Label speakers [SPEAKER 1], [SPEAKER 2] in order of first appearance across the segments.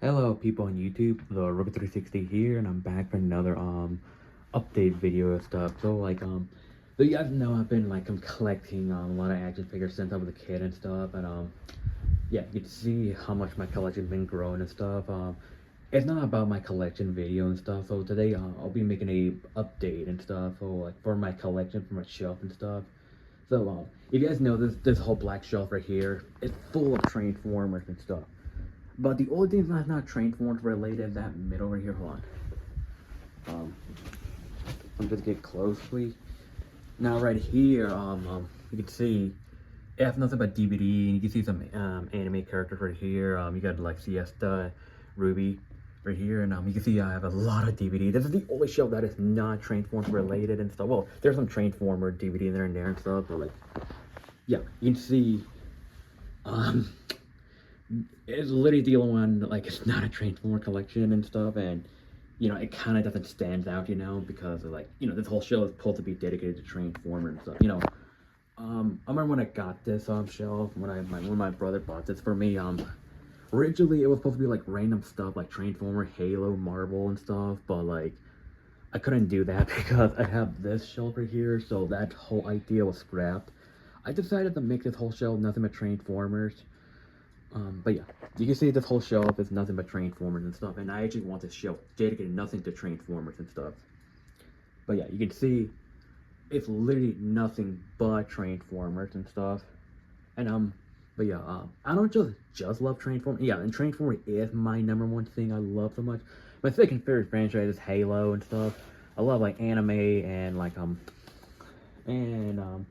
[SPEAKER 1] Hello people on YouTube, the Robo360 here, and I'm back for another update video and stuff. So you guys know I've been I'm collecting a lot of action figures since I was a kid and stuff, and yeah, you can see how much my collection's been growing and stuff. It's not about my collection video and stuff. So today I'll be making a update and stuff. So like for my collection, for my shelf and stuff. So if you guys know this whole black shelf right here, it's full of Transformers and stuff. But the only thing that's not Transformers related is that middle right here. Hold on. Um, I'm just get closely. Now right here, you can see it has nothing but DVD, and you can see some anime characters right here. You got like Siesta, Ruby, right here, and you can see I have a lot of DVD. This is the only show that is not Transformers related and stuff. Well, there's some Transformer DVD in there and stuff, but like, yeah, you can see, um, it's literally the only one, like, it's not a Transformer collection and stuff, and it kind of doesn't stand out, because of, like, this whole show is supposed to be dedicated to Transformers and stuff. I remember when I got this shelf, when my brother bought this for me. Originally it was supposed to be like random stuff like Transformer, Halo, Marvel and stuff, but like I couldn't do that because I have this shelf right here, so that whole idea was scrapped. I decided to make this whole shelf nothing but Transformers. But yeah, you can see this whole shelf is nothing but Transformers and stuff, and I actually want this shelf dedicated nothing to Transformers and stuff. But yeah, you can see it's literally nothing but Transformers and stuff. And but yeah, I don't just love Transformers. Yeah, and Transformers is my number one thing I love so much. My second favorite franchise is Halo and stuff. I love like anime and and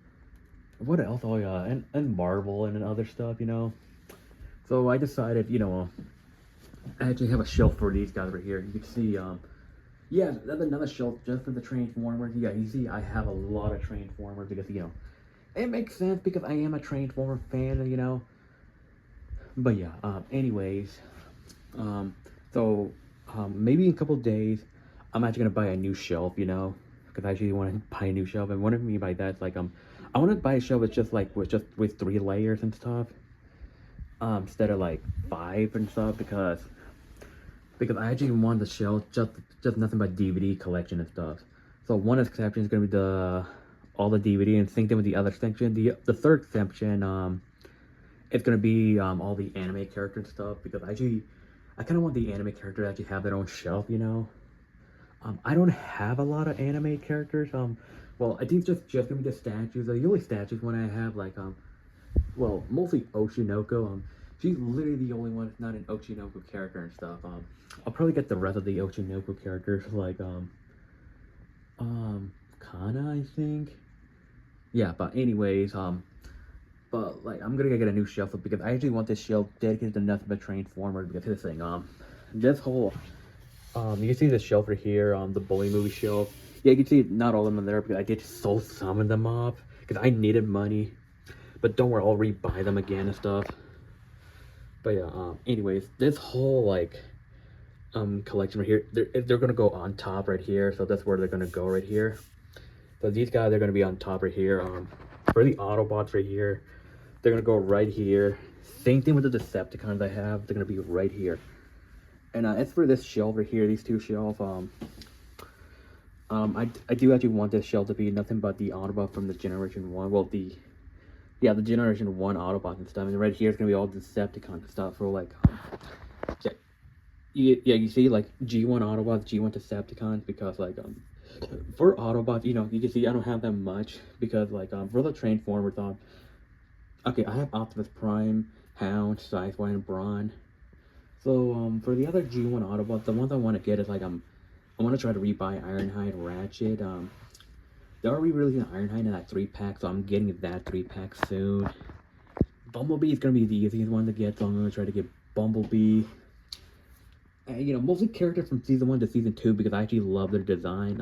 [SPEAKER 1] what else? Oh yeah, and Marvel and other stuff. So I decided, I actually have a shelf for these guys right here. You can see, yeah, that's another shelf just for the Transformers. Yeah, you see, I have a lot of Transformers because, it makes sense because I am a Transformer fan. But yeah, anyways, um, so, maybe in a couple days, I'm actually gonna buy a new shelf, because I actually want to buy a new shelf. And what I mean by that is like, I want to buy a shelf that's just like with 3 layers and stuff, instead of like 5 and stuff, because I actually want the shelf just nothing but DVD collection and stuff. So one exception is gonna be all the DVD, and same thing with the other section. The third section, it's gonna be all the anime character stuff, because I kind of want the anime character to actually have their own shelf. I don't have a lot of anime characters. Well, I think just gonna be the statues. The only statues when I have like well, mostly Oshinoko. She's literally the only one that's not an Oshinoko character and stuff. I'll probably get the rest of the Oshinoko characters like Kana, I think. Yeah, but anyways, but like I'm gonna get a new shelf because I actually want this shelf dedicated to nothing but Transformers. Because this thing, this whole, you can see the shelf right here, the Bully movie shelf. Yeah, you can see not all of them are there because I did sold some of them off because I needed money. But don't worry, I'll re-buy them again and stuff. But yeah, anyways, this whole like collection right here, they're gonna go on top right here, so that's where they're gonna go right here. So these guys are gonna be on top right here. For the Autobots right here, they're gonna go right here. Same thing with the Decepticons I have, they're gonna be right here. And as for this shelf right here, these two shelves, I do actually want this shelf to be nothing but the Autobot from the Generation 1. Well, the Generation 1 Autobots and stuff. And right here is gonna be all Decepticon stuff for like, yeah, you see like G1 Autobots, G1 Decepticons, because like for Autobots, you can see I don't have that much because like for the Transformers, okay, I have Optimus Prime, Hound, Sideswipe, and Brawn. So for the other G1 Autobots, the ones I want to get is like I want to try to rebuy Ironhide, Ratchet. They're already releasing Ironhide in that 3-pack, so I'm getting that 3-pack soon. Bumblebee is gonna be the easiest one to get, so I'm gonna try to get Bumblebee. And, mostly characters from season 1 to season 2 because I actually love their design.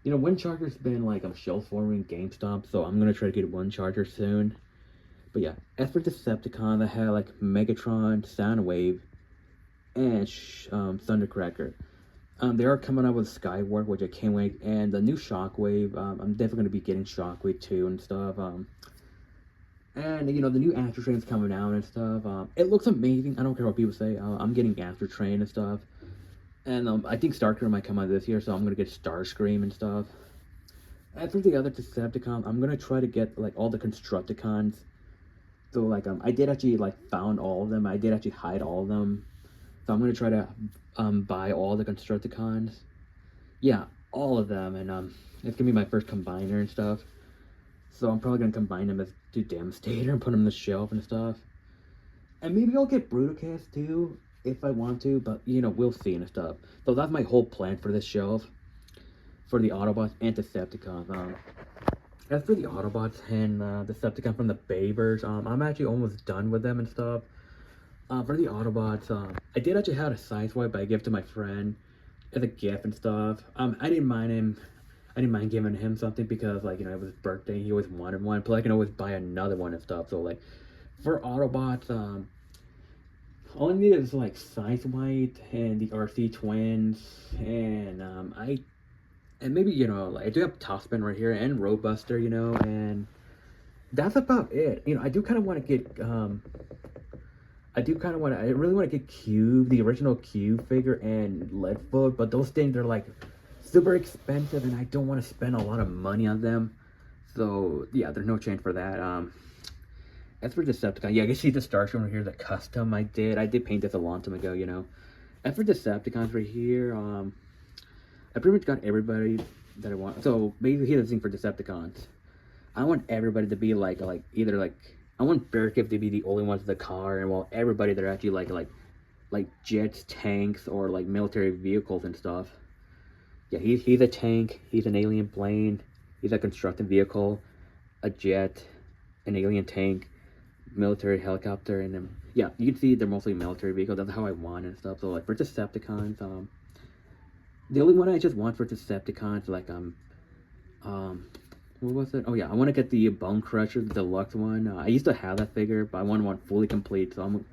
[SPEAKER 1] Windcharger's been like shelf forming GameStop, so I'm gonna try to get Windcharger soon. But yeah, as for Decepticon, I have like Megatron, Soundwave, and Thundercracker. They are coming out with Skywarp, which I can't wait, and the new Shockwave. I'm definitely gonna be getting Shockwave too and stuff. And you know, the new Astro Train's coming out and stuff. It looks amazing. I don't care what people say. I'm getting Astro Train and stuff. And I think Starscream might come out this year, so I'm gonna get Starscream and stuff. As for the other Decepticons, I'm gonna try to get like all the Constructicons. So like I did actually like found all of them. I did actually hide all of them. So I'm gonna try to buy all the Constructicons. Yeah, all of them, and it's gonna be my first combiner and stuff. So I'm probably gonna combine them as to Devastator and put them on the shelf and stuff. And maybe I'll get Brutocast too if I want to, but you know, we'll see and stuff. So that's my whole plan for this shelf, for the Autobots and Decepticons. As for the Autobots and Decepticon from the Babers, I'm actually almost done with them and stuff. For the Autobots, I did actually have a Sideswipe, but I gave it to my friend as a gift and stuff. I didn't mind him. I didn't mind giving him something because, like, you know, it was his birthday. He always wanted one. Plus, I can always buy another one and stuff. So, like, for Autobots, all I needed is, like, Sideswipe and the RC Twins. And, and maybe, you know, like, I do have Topspin right here and Roadbuster, you know, and that's about it. You know, I do kind of want to get, I really want to get Cube, the original Cube figure, and Leadfoot, but those things are like super expensive, and I don't want to spend a lot of money on them. So yeah, there's no chance for that. As for Decepticon, yeah, I guess see the Starscream right here, the custom I did paint this a long time ago, you know. As for Decepticons right here, I pretty much got everybody that I want. So basically, here's the thing for Decepticons. I want everybody to be like either like. I want Bearcave to be the only ones in the car, and while everybody they're actually like jets, tanks, or like military vehicles and stuff. Yeah, he's a tank, he's an alien plane, he's a constructed vehicle, a jet, an alien tank, military helicopter, and then yeah, you can see they're mostly military vehicles. That's how I want and stuff. So like for Decepticons, the only one I just want for Decepticons, like what was it? Oh yeah, I want to get the Bone Crusher, the deluxe one. I used to have that figure, but I want one fully complete. So I'm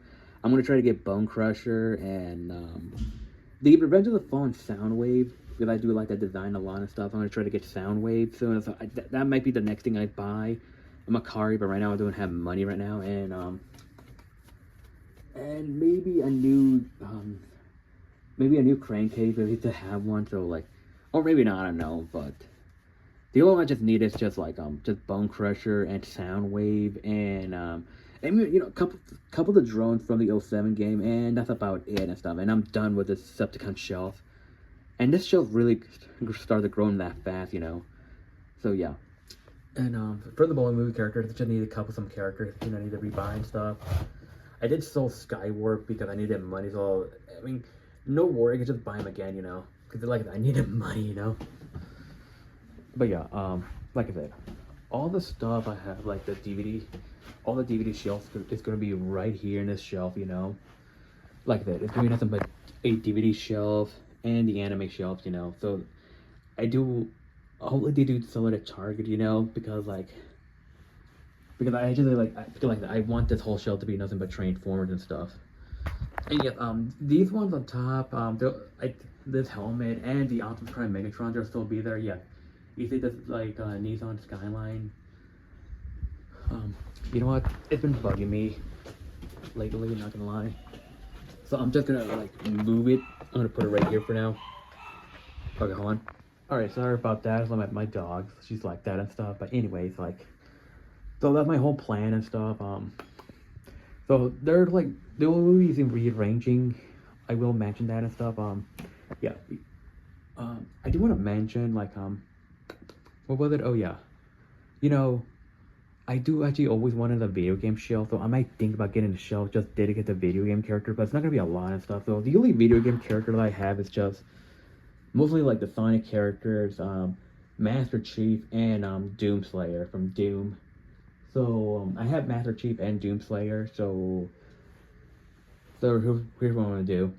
[SPEAKER 1] gonna try to get Bone Crusher and the Revenge of the Fallen Soundwave, because I do like that design a lot and stuff. I'm gonna try to get Soundwave soon. So that might be the next thing I buy. I'm a Makari, but right now I don't have money right now, and maybe a new crankcase. I need to have one. So like, or maybe not. I don't know, but. The only one I just need is just like just Bone Crusher and Soundwave and you know, a couple of the drones from the 07 game, and that's about it and stuff. And I'm done with this Decepticon shelf. And this shelf really started growing that fast, you know. So yeah. And for the bowling movie characters, I just need a couple some characters, you know, I need to rebuy and stuff. I did sell Skywarp because I needed money, so I mean, no worry, I could just buy them again, you know, because like I needed money, you know. But yeah, like I said, all the stuff I have, like the DVD, all the DVD shelves is gonna be right here in this shelf, you know. Like I said, it's gonna be nothing but a DVD shelf and the anime shelf, you know. So I hopefully they do sell it at Target, you know, because I actually I want this whole shelf to be nothing but Transformers and stuff. And yeah, these ones on top, this helmet and the Optimus Prime Megatron, they'll still be there, yeah. You see this like Nissan Skyline. You know what? It's been bugging me lately, not gonna lie. So I'm just gonna like move it. I'm gonna put it right here for now. Okay, hold on. Alright, sorry about that. I'm at my dog. She's like that and stuff. But anyways, like, so that's my whole plan and stuff. So they're like they will be rearranging. I will mention that and stuff. Yeah. I do want to mention like what was it? Oh yeah, you know, I do actually always wanted a video game shelf, so I might think about getting a shelf just dedicated to video game character, but it's not gonna be a lot of stuff. So the only video game character that I have is just mostly like the Sonic characters, Master Chief and Doomslayer from Doom. So I have Master Chief and Doomslayer. So here's what I'm gonna do.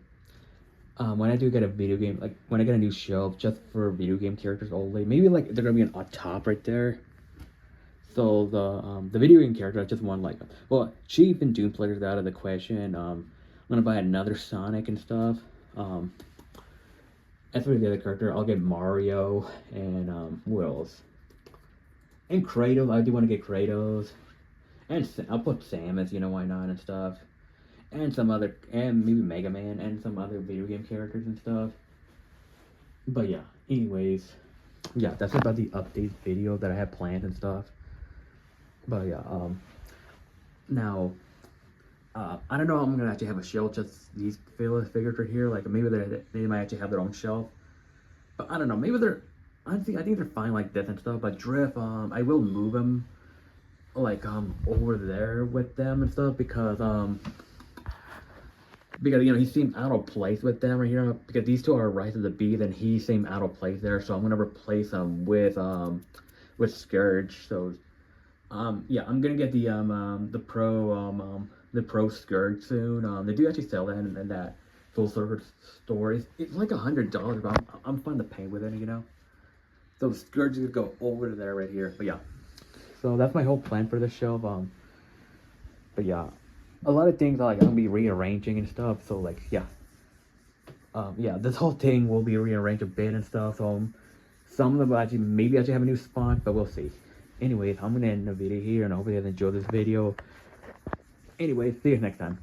[SPEAKER 1] When I do get a video game, like when I get a new shelf just for video game characters only, maybe like they're gonna be on top right there. So the video game character, I just want like, well, Chief and Doomslayer is out of the question. I'm gonna buy another Sonic and stuff. As for the other character, I'll get Mario and what else? And Kratos. I do want to get Kratos. And I'll put Samus, you know, why not, and stuff. And some other, and maybe Mega Man, and some other video game characters and stuff. But yeah, anyways, yeah, that's about the update video that I had planned and stuff. But yeah, now, I don't know. I'm gonna actually have a shelf just these figures right here. Like maybe they might actually have their own shelf. But I don't know. Maybe they're. I think they're fine like this and stuff. But Drift, I will move him like over there with them and stuff because you know he seemed out of place with them right here because these two are Rise of the Beast and he seemed out of place there. So I'm gonna replace him with Scourge. So yeah, I'm gonna get the Pro Scourge soon. They do actually sell that in that full service store. It's like $100, but I'm fine to pay with it, you know. So Scourge is gonna go over to there right here. But yeah, so that's my whole plan for this shelf. But yeah, a lot of things like I'm gonna be rearranging and stuff. So like yeah, yeah, this whole thing will be rearranged a bit and stuff. So some of them will actually maybe actually have a new spot, but we'll see. Anyways, I'm gonna end the video here, and I hope you guys enjoyed this video. Anyways, see you next time.